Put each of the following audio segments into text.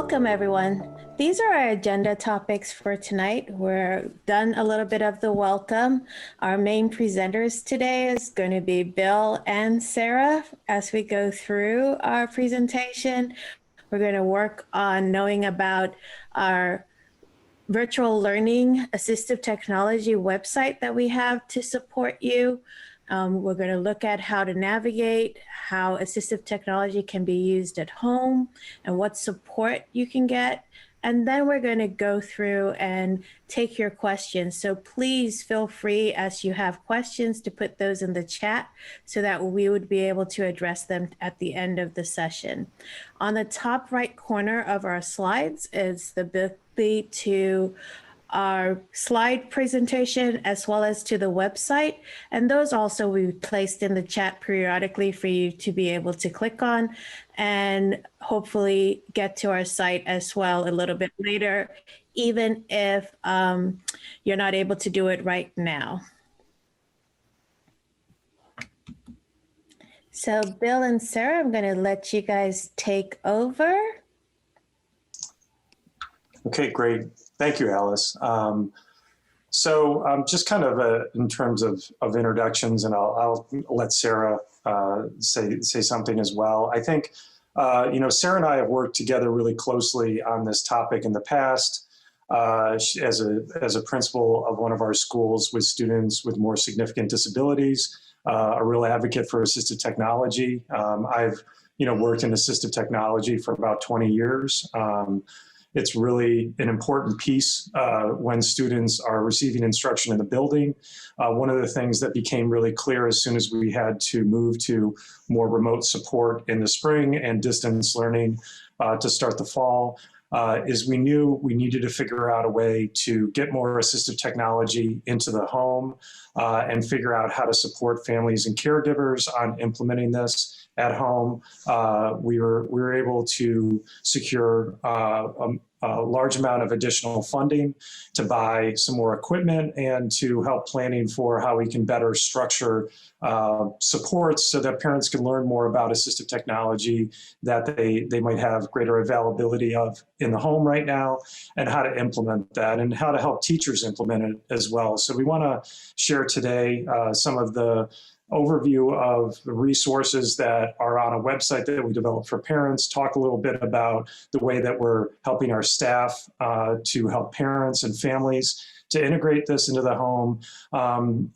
Welcome, everyone. These are our agenda topics for tonight. We're done a little bit of the welcome. Our main presenters today is going to be Bill and Sarah. As we go through our presentation, we're going to work on knowing about our virtual learning assistive technology website that we have to support you. We're going to look at how to navigate, how assistive technology can be used at home, and what support you can get. And then we're going to go through and take your questions. So please feel free as you have questions to put those in the chat so that we would be able to address them at the end of the session. On the top right corner of our slides is the bit.ly to our slide presentation as well as to the website, and those also we placed in the chat periodically for you to be able to click on and hopefully get to our site as well a little bit later, even if you're not able to do it right now. So Bill and Sarah, I'm going to let you guys take over. Okay, great. Thank you, Alice. Just kind of in terms of introductions, and I'll let Sarah say something as well. I think, Sarah and I have worked together really closely on this topic in the past as a principal of one of our schools with students with more significant disabilities, a real advocate for assistive technology. I've, worked in assistive technology for about 20 years. It's really an important piece when students are receiving instruction in the building. One of the things that became really clear as soon as we had to move to more remote support in the spring and distance learning to start the fall is we knew we needed to figure out a way to get more assistive technology into the home and figure out how to support families and caregivers on implementing this at home. We were able to secure a large amount of additional funding to buy some more equipment and to help planning for how we can better structure supports so that parents can learn more about assistive technology that they might have greater availability of in the home right now, and how to implement that and how to help teachers implement it as well. So we want to share today some of the overview of the resources that are on a website that we developed for parents, talk a little bit about the way that we're helping our staff to help parents and families to integrate this into the home,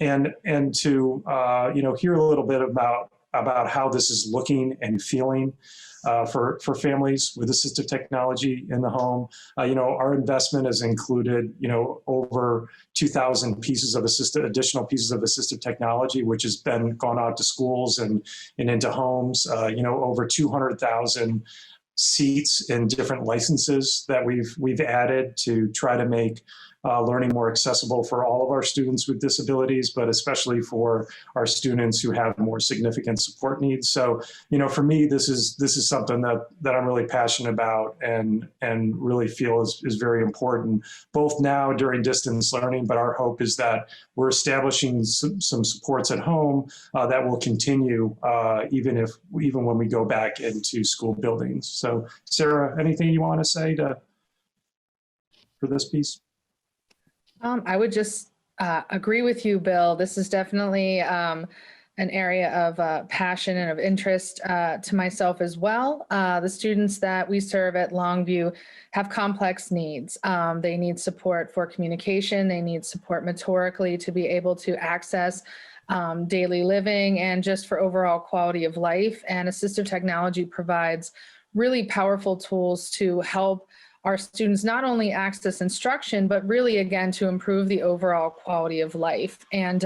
and to hear a little bit about how this is looking and feeling for families with assistive technology in the home. Our investment has included, over 2,000 pieces of additional pieces of assistive technology, which has been gone out to schools and into homes. Over 200,000 seats in different licenses that we've added to try to make learning more accessible for all of our students with disabilities, but especially for our students who have more significant support needs. So, for me, this is something that I'm really passionate about and really feel is very important, both now during distance learning, but our hope is that we're establishing some supports at home that will continue even when we go back into school buildings. So, Sarah, anything you want to say for this piece? I would just agree with you, Bill. This is definitely an area of passion and of interest to myself as well. The students that we serve at Longview have complex needs. They need support for communication. They need support motorically to be able to access daily living and just for overall quality of life. And assistive technology provides really powerful tools to help our students not only access instruction, but really, again, to improve the overall quality of life. And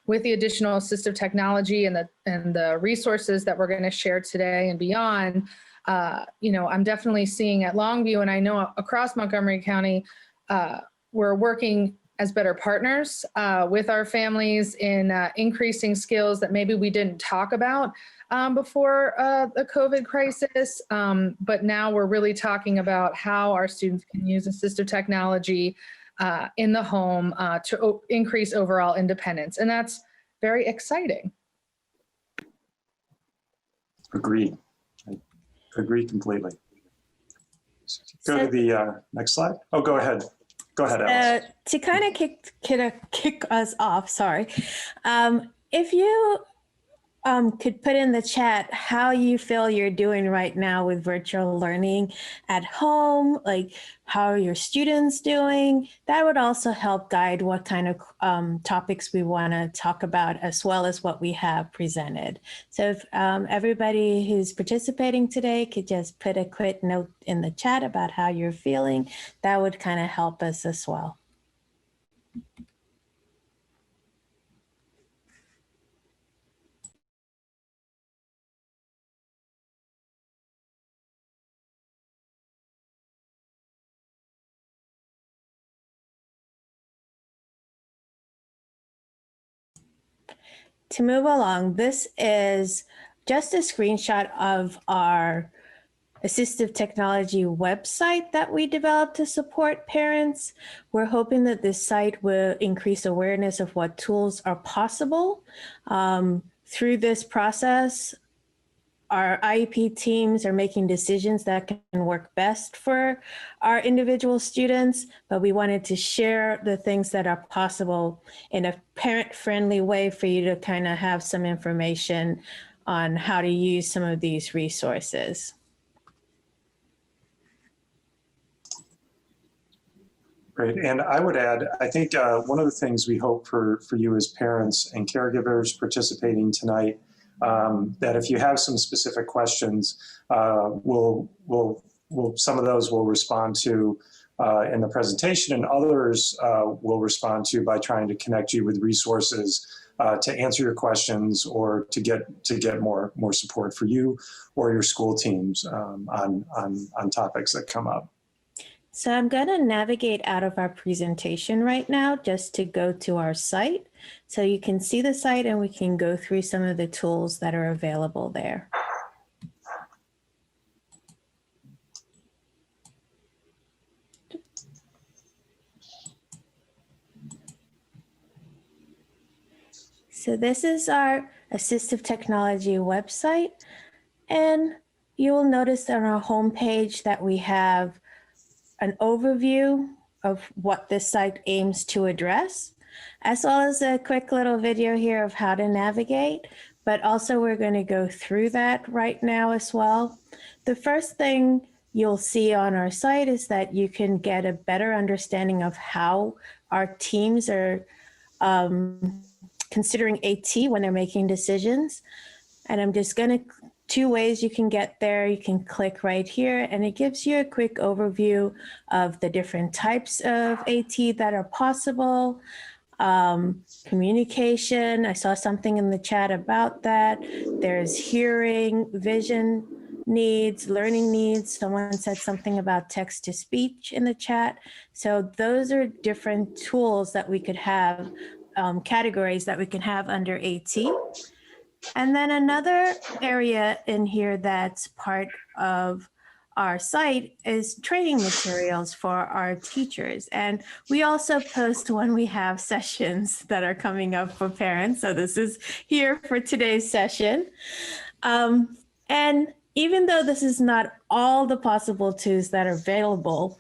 with the additional assistive technology and the resources that we're going to share today and beyond, I'm definitely seeing at Longview, and I know across Montgomery County, we're working as better partners with our families in increasing skills that maybe we didn't talk about before the COVID crisis, but now we're really talking about how our students can use assistive technology in the home to increase overall independence, and that's very exciting. Agreed. I agree completely. go to the next slide. Oh, go ahead. Go ahead, Alice. To kind of kick us off, sorry. If you could put in the chat how you feel you're doing right now with virtual learning at home, like how are your students doing? That would also help guide what kind of topics we want to talk about, as well as what we have presented. So if everybody who's participating today could just put a quick note in the chat about how you're feeling, that would kind of help us as well. To move along, this is just a screenshot of our Assistive Technology website that we developed to support parents. We're hoping that this site will increase awareness of what tools are possible. Through this process, our IEP teams are making decisions that can work best for our individual students, but we wanted to share the things that are possible in a parent-friendly way for you to kind of have some information on how to use some of these resources. Great. And I would add, I think one of the things we hope for you as parents and caregivers participating tonight, that if you have some specific questions, some of those we'll respond to in the presentation, and others we'll respond to by trying to connect you with resources to answer your questions or to get more support for you or your school teams on topics that come up. So I'm going to navigate out of our presentation right now just to go to our site. So you can see the site and we can go through some of the tools that are available there. So this is our Assistive Technology website. And you will notice on our homepage that we have an overview of what this site aims to address, as well as a quick little video here of how to navigate, but also we're going to go through that right now as well. The first thing you'll see on our site is that you can get a better understanding of how our teams are considering AT when they're making decisions. And I'm just going to two ways you can get there. You can click right here and it gives you a quick overview of the different types of AT that are possible. Communication, I saw something in the chat about that. There's hearing, vision needs, learning needs. Someone said something about text to speech in the chat. So those are different tools that we could have, categories that we can have under AT. And then another area in here that's part of our site is training materials for our teachers. And we also post when we have sessions that are coming up for parents. So this is here for today's session. And even though this is not all the possible tools that are available,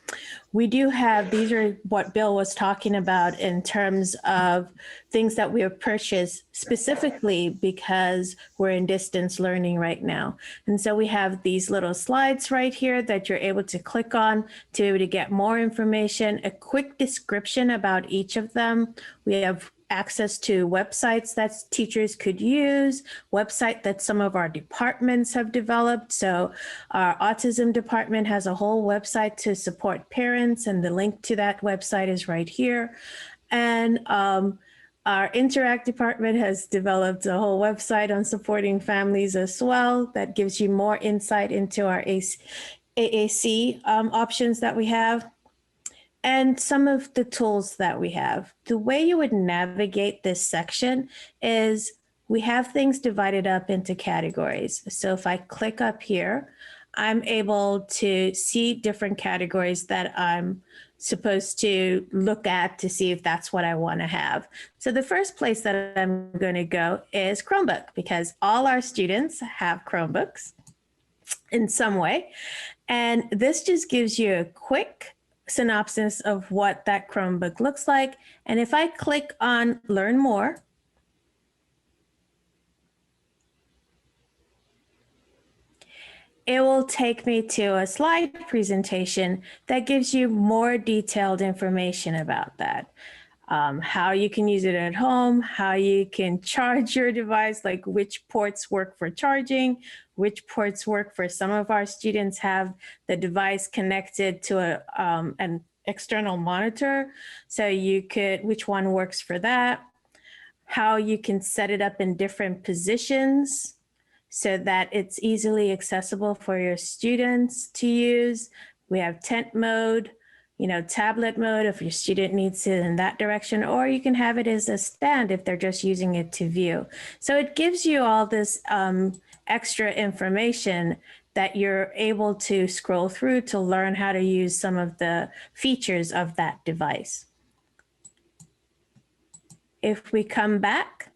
we do have, these are what Bill was talking about in terms of things that we have purchased specifically because we're in distance learning right now. And so we have these little slides right here that you're able to click on to be able to get more information, a quick description about each of them. We have access to websites that teachers could use, website that some of our departments have developed. So our autism department has a whole website to support parents, and the link to that website is right here. And our Interact department has developed a whole website on supporting families as well that gives you more insight into our AAC options that we have. And some of the tools that we have. The way you would navigate this section is we have things divided up into categories. So if I click up here, I'm able to see different categories that I'm supposed to look at to see if that's what I want to have. So the first place that I'm going to go is Chromebook, because all our students have Chromebooks. in some way. And this just gives you a quick synopsis of what that Chromebook looks like. And if I click on Learn More, it will take me to a slide presentation that gives you more detailed information about that. How you can use it at home, how you can charge your device, like which ports work for charging, which ports work for some of our students have the device connected to an external monitor. So you could, which one works for that, how you can set it up in different positions so that it's easily accessible for your students to use. We have tent mode, tablet mode if your student needs it in that direction, or you can have it as a stand if they're just using it to view. So it gives you all this extra information that you're able to scroll through to learn how to use some of the features of that device. If we come back,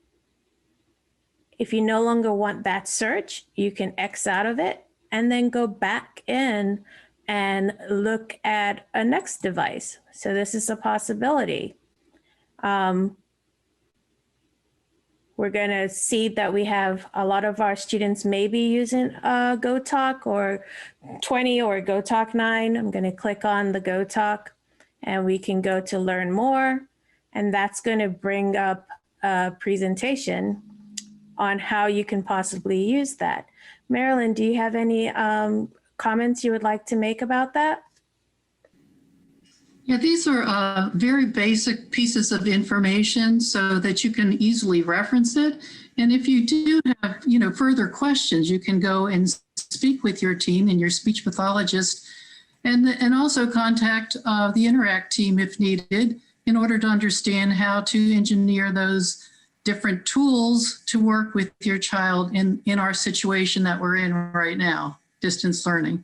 if you no longer want that search, you can X out of it and then go back in and look at a next device. So this is a possibility. We're going to see that we have a lot of our students maybe using GoTalk or 20 or GoTalk 9. I'm going to click on the GoTalk and we can go to Learn More. And that's going to bring up a presentation on how you can possibly use that. Marilyn, do you have any comments you would like to make about that? Yeah, these are very basic pieces of information so that you can easily reference it. And if you do have, further questions, you can go and speak with your team and your speech pathologist, and also contact the Interact team if needed in order to understand how to engineer those different tools to work with your child in our situation that we're in right now, distance learning.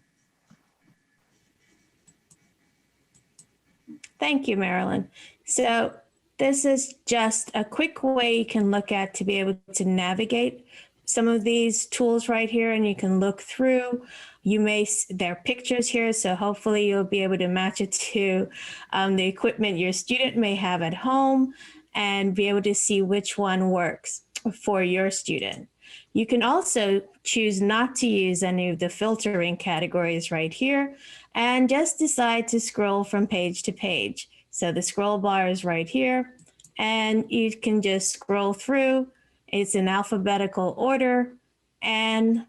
Thank you, Marilyn. So this is just a quick way you can look at to be able to navigate some of these tools right here, and you can look through. There are pictures here, so hopefully you'll be able to match it to the equipment your student may have at home and be able to see which one works for your student. You can also choose not to use any of the filtering categories right here and just decide to scroll from page to page. So the scroll bar is right here and you can just scroll through. It's in alphabetical order and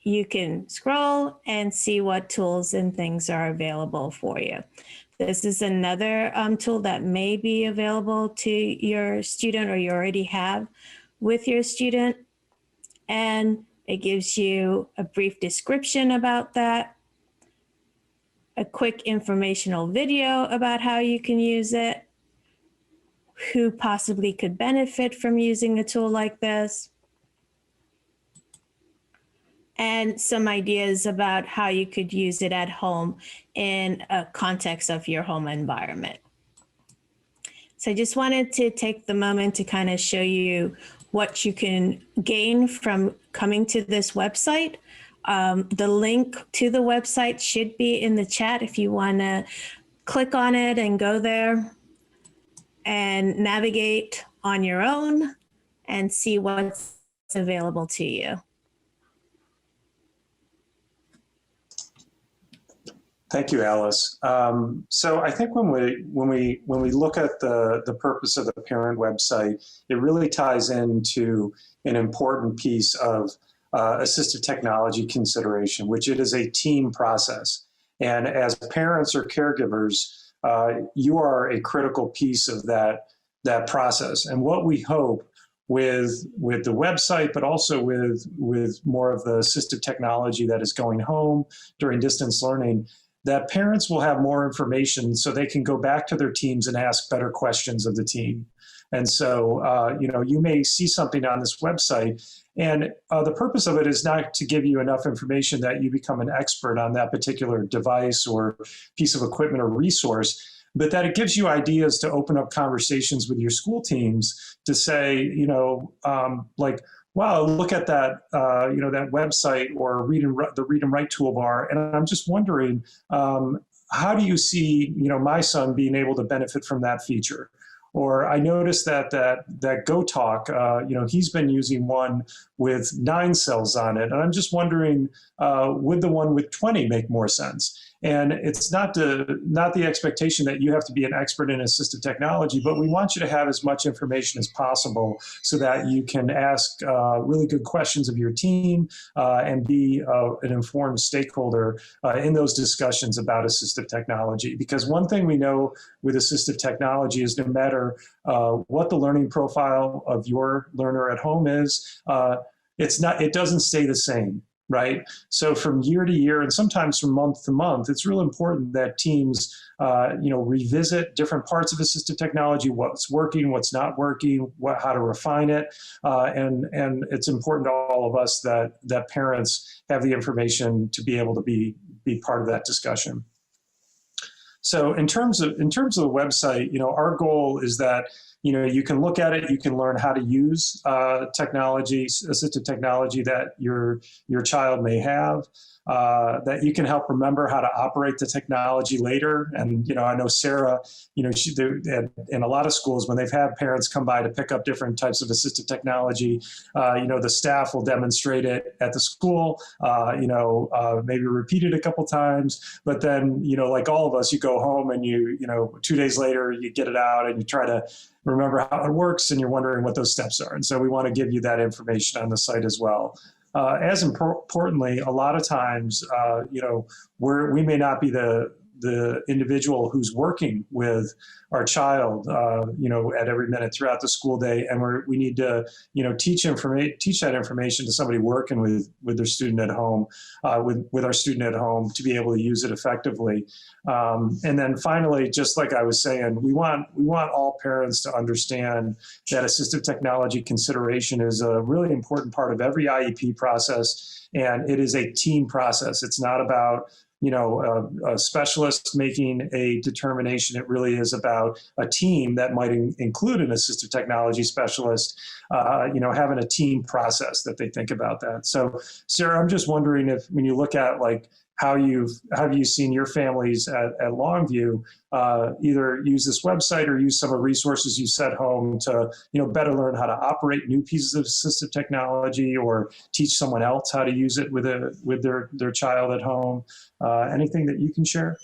you can scroll and see what tools and things are available for you. This is another tool that may be available to your student or you already have with your student. And it gives you a brief description about that, a quick informational video about how you can use it, who possibly could benefit from using a tool like this, and some ideas about how you could use it at home in a context of your home environment. So I just wanted to take the moment to kind of show you what you can gain from coming to this website. The link to the website should be in the chat if you want to click on it and go there and navigate on your own and see what's available to you. Thank you, Alice. So I think when we look at the purpose of the parent website, it really ties into an important piece of assistive technology consideration, which it is a team process. And as parents or caregivers, you are a critical piece of that process. And what we hope with the website, but also with more of the assistive technology that is going home during distance learning, that parents will have more information so they can go back to their teams and ask better questions of the team. And so, you may see something on this website, and the purpose of it is not to give you enough information that you become an expert on that particular device or piece of equipment or resource, but that it gives you ideas to open up conversations with your school teams to say, wow, look at that, that website or the Read and Write toolbar. And I'm just wondering, how do you see, my son being able to benefit from that feature? Or I noticed that Go Talk, he's been using one with 9 cells on it. And I'm just wondering, would the one with 20 make more sense? And it's not the expectation that you have to be an expert in assistive technology, but we want you to have as much information as possible so that you can ask really good questions of your team and be an informed stakeholder in those discussions about assistive technology. Because one thing we know with assistive technology is no matter what the learning profile of your learner at home is, it doesn't stay the same. Right. So from year to year and sometimes from month to month, it's real important that teams, revisit different parts of assistive technology, what's working, what's not working, how to refine it. And it's important to all of us that parents have the information to be able to be part of that discussion. So in terms of the website, our goal is that you can look at it, you can learn how to use technology, assistive technology that your child may have, that you can help remember how to operate the technology later. And, I know Sarah, in a lot of schools, when they've had parents come by to pick up different types of assistive technology, the staff will demonstrate it at the school, maybe repeat it a couple times, but then, like all of us, you go home and 2 days later, you get it out and you try to remember how it works and you're wondering what those steps are. And so we want to give you that information on the site as well. As importantly, a lot of times, we may not be the individual who's working with our child, at every minute throughout the school day, and we need to, teach that information to somebody working with their student at home, with our student at home to be able to use it effectively. And then finally, just like I was saying, we want all parents to understand that assistive technology consideration is a really important part of every IEP process, and it is a team process. It's not about a specialist making a determination. It really is about a team that might include an assistive technology specialist, having a team process that they think about that. So, Sarah, I'm just wondering if, when you look at how have you seen your families at Longview either use this website or use some of the resources you set home to better learn how to operate new pieces of assistive technology or teach someone else how to use it with their child at home? Anything that you can share?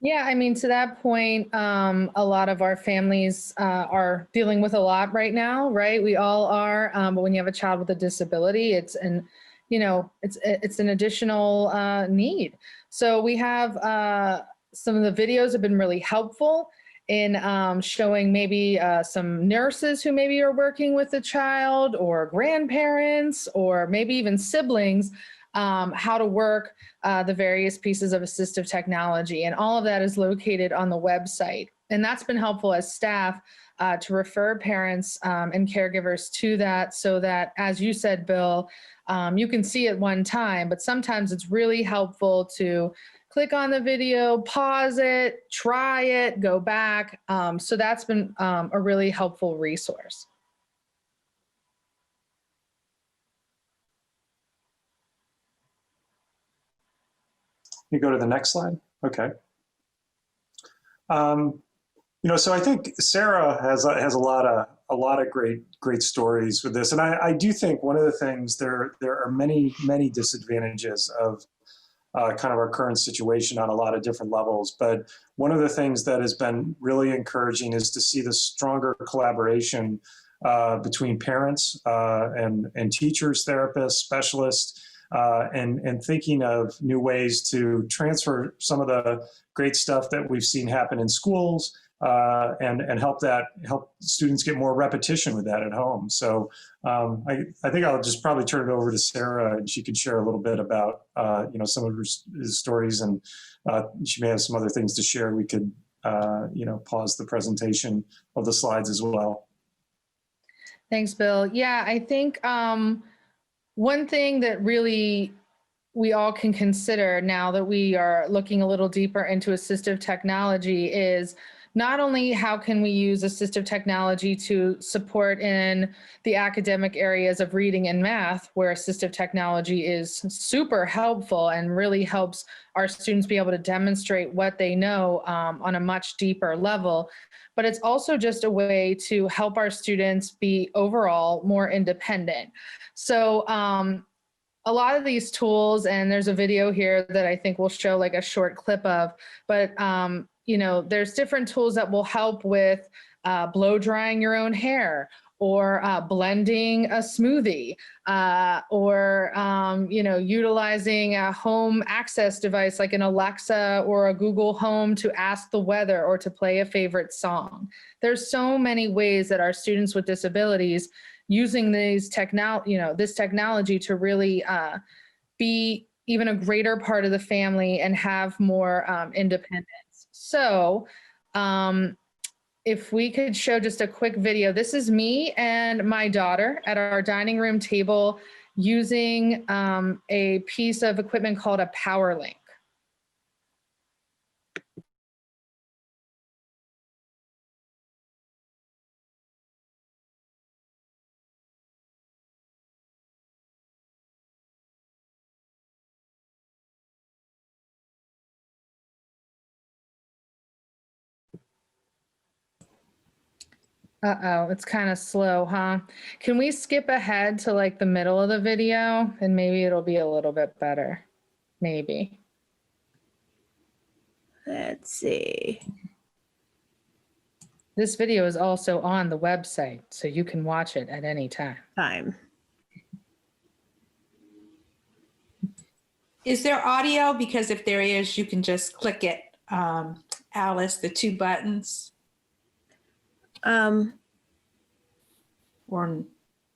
Yeah, I mean, to that point, a lot of our families are dealing with a lot right now, right? We all are, but when you have a child with a disability, it's an additional need. So we have some of the videos have been really helpful in showing maybe some nurses who maybe are working with the child, or grandparents, or maybe even siblings, how to work the various pieces of assistive technology. And all of that is located on the website. And that's been helpful as staff to refer parents and caregivers to that, so that, as you said, Bill, you can see it one time, but sometimes it's really helpful to click on the video, pause it, try it, go back. So that's been a really helpful resource. You go to the next slide. Okay. So I think Sarah has a lot of great stories with this, and I do think one of the things, there are many disadvantages of kind of our current situation on a lot of different levels. But one of the things that has been really encouraging is to see the stronger collaboration between parents and teachers, therapists, specialists, and thinking of new ways to transfer some of the great stuff that we've seen happen in schools, and help students get more repetition with that at home. So I think I'll just probably turn it over to Sarah, and she can share a little bit about some of her stories, and she may have some other things to share. We could pause the presentation of the slides as well. Thanks, Bill. Yeah, I think one thing that really we all can consider now that we are looking a little deeper into assistive technology is not only how can we use assistive technology to support in the academic areas of reading and math, where assistive technology is super helpful and really helps our students be able to demonstrate what they know on a much deeper level, but it's also just a way to help our students be overall more independent. So a lot of these tools, and there's a video here that I think will show like a short clip of, but you know, there's different tools that will help with blow drying your own hair, or blending a smoothie, or you know, utilizing a home access device like an Alexa or a Google Home to ask the weather or to play a favorite song. There's so many ways that our students with disabilities using these this technology to really be even a greater part of the family and have more independence. So if we could show just a quick video. This is me and my daughter at our dining room table using a piece of equipment called a Power Link. Uh-oh, it's kind of slow, huh? Can we skip ahead to like the middle of the video and maybe it'll be a little bit better? Maybe. Let's see. This video is also on the website, so you can watch it at any time. Is there audio? Because if there is, you can just click it, Alice, the two buttons, or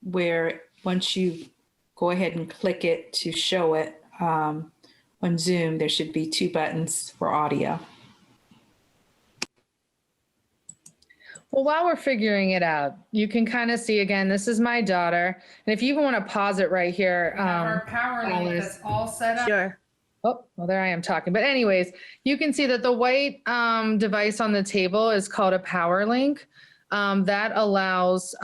where once you go ahead and click it to show it on Zoom, there should be two buttons for audio. Well, while we're figuring it out, you can kind of see again, this is my daughter. And if you even want to pause it right here. Our power link that's all set up. Sure. Oh, well, there I am talking. But anyways, you can see that the white device on the table is called a Power Link. That allows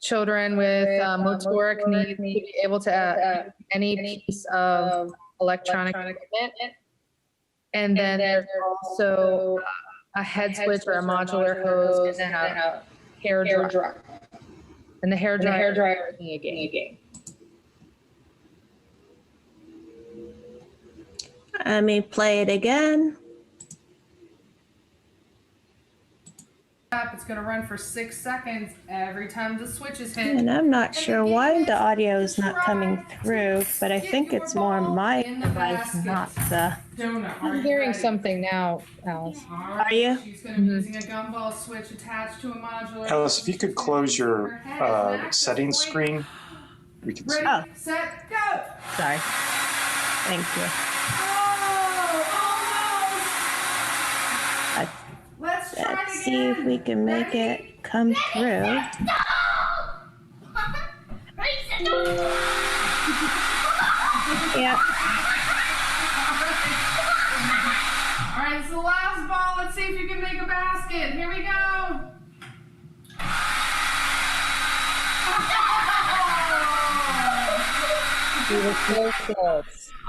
children with motoric needs to be able to any piece of electronic equipment. And then there's also a head switch or a modular hose and then a hair dryer. And the hair dryer is a game. Let me play it again. It's going to run for 6 seconds every time the switch is hit. And I'm not sure why the audio is not coming through, but I think it's more my device, not the. I'm hearing something now, Alice. Are you? She's going to be using a gumball switch attached to a modular. Alice, if you could close your settings screen, we can see. Oh, Set, go! sorry. Thank you. Let's try Let's it see if again. we can make it come through. Yep. All right, it's the last ball. Let's see if you can make a basket. Here we go.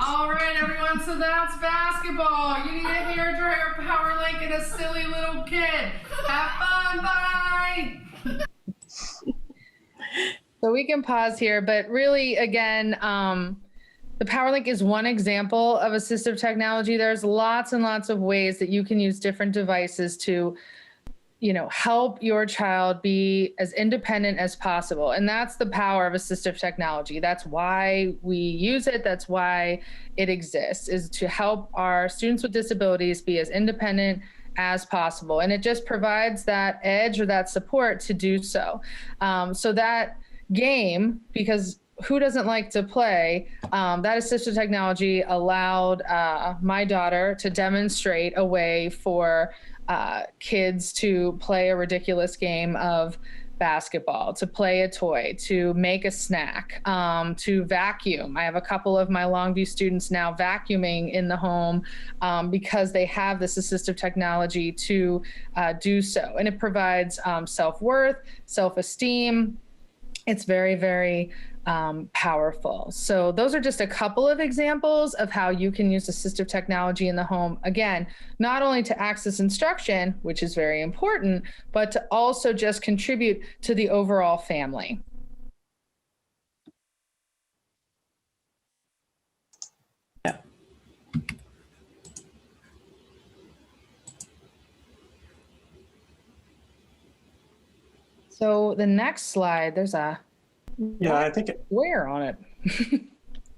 All right, everyone, so that's basketball. You need a hairdryer, Power Link, and a silly little kid. Have fun, bye. So we can pause here, but really, again, the PowerLink is one example of assistive technology. There's lots and lots of ways that you can use different devices to, you know, help your child be as independent as possible. And that's the power of assistive technology. That's why we use it. That's why it exists, is to help our students with disabilities be as independent as possible. And it just provides that edge or that support to do so. So that game, because who doesn't like to play, that assistive technology allowed my daughter to demonstrate a way for kids to play a ridiculous game of basketball, to play a toy, to make a snack, to vacuum. I have a couple of my Longview students now vacuuming in the home because they have this assistive technology to do so. And it provides self-worth, self-esteem. It's very, very powerful. So those are just a couple of examples of how you can use assistive technology in the home. Again, not only to access instruction, which is very important, but to also just contribute to the overall family. Yeah. So the next slide, there's a Yeah, I think square on it.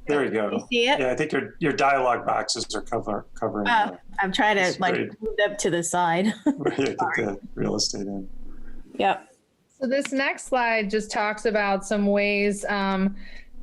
there you You go. see it? Yeah, I think your dialogue boxes are covering. I'm trying to like great. move up to the side. Get the real estate in. Yep. So this next slide just talks about some ways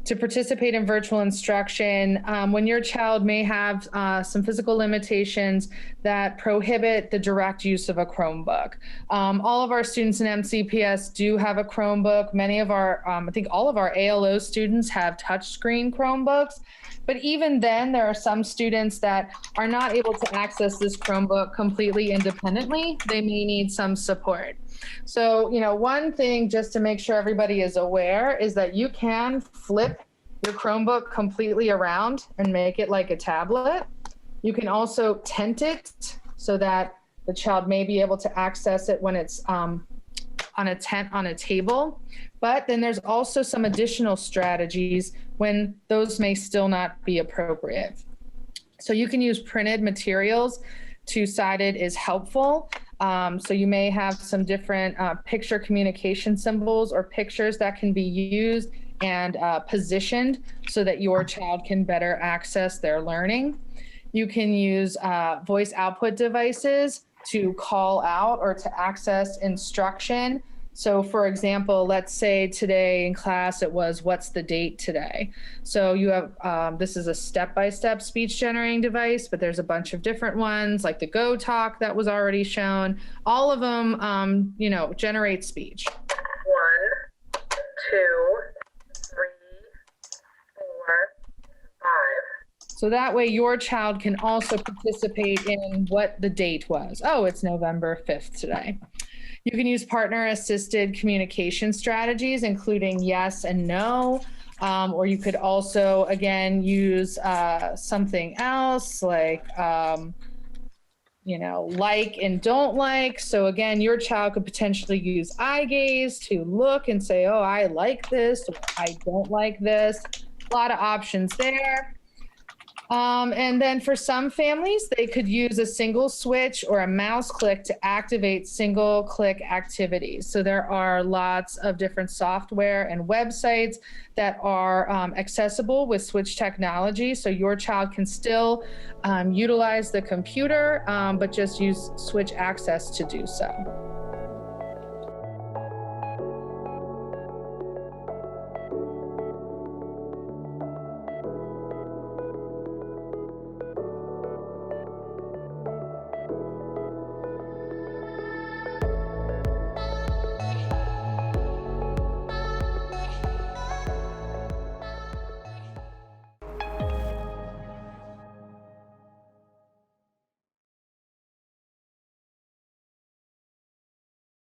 to participate in virtual instruction when your child may have some physical limitations that prohibit the direct use of a Chromebook. All of our students in MCPS do have a Chromebook. Many of our, I think all of our ALO students have touchscreen Chromebooks. But even then, there are some students that are not able to access this Chromebook completely independently. They may need some support. So, you know, one thing just to make sure everybody is aware is that you can flip your Chromebook completely around and make it like a tablet. You can also tent it so that the child may be able to access it when it's on a tent on a table. But then there's also some additional strategies when those may still not be appropriate. So you can use printed materials. Two-sided is helpful. So you may have some different picture communication symbols or pictures that can be used and positioned so that your child can better access their learning. You can use voice output devices to call out or to access instruction. So for example, let's say today in class it was, what's the date today? So you have, this is a step-by-step speech generating device, but there's a bunch of different ones like the Go Talk that was already shown. All of them, you know, generate speech. 1, 2, 3, 4, 5. So that way your child can also participate in what the date was. Oh, it's November 5th today. You can use partner-assisted communication strategies, including yes and no, or you could also, again, use something else like, you know, like and don't like. So again, your child could potentially use eye gaze to look and say, oh, I like this, or I don't like this. A lot of options there. And then for some families, they could use a single switch or a mouse click to activate single click activities. So there are lots of different software and websites that are accessible with switch technology. So your child can still utilize the computer, but just use switch access to do so.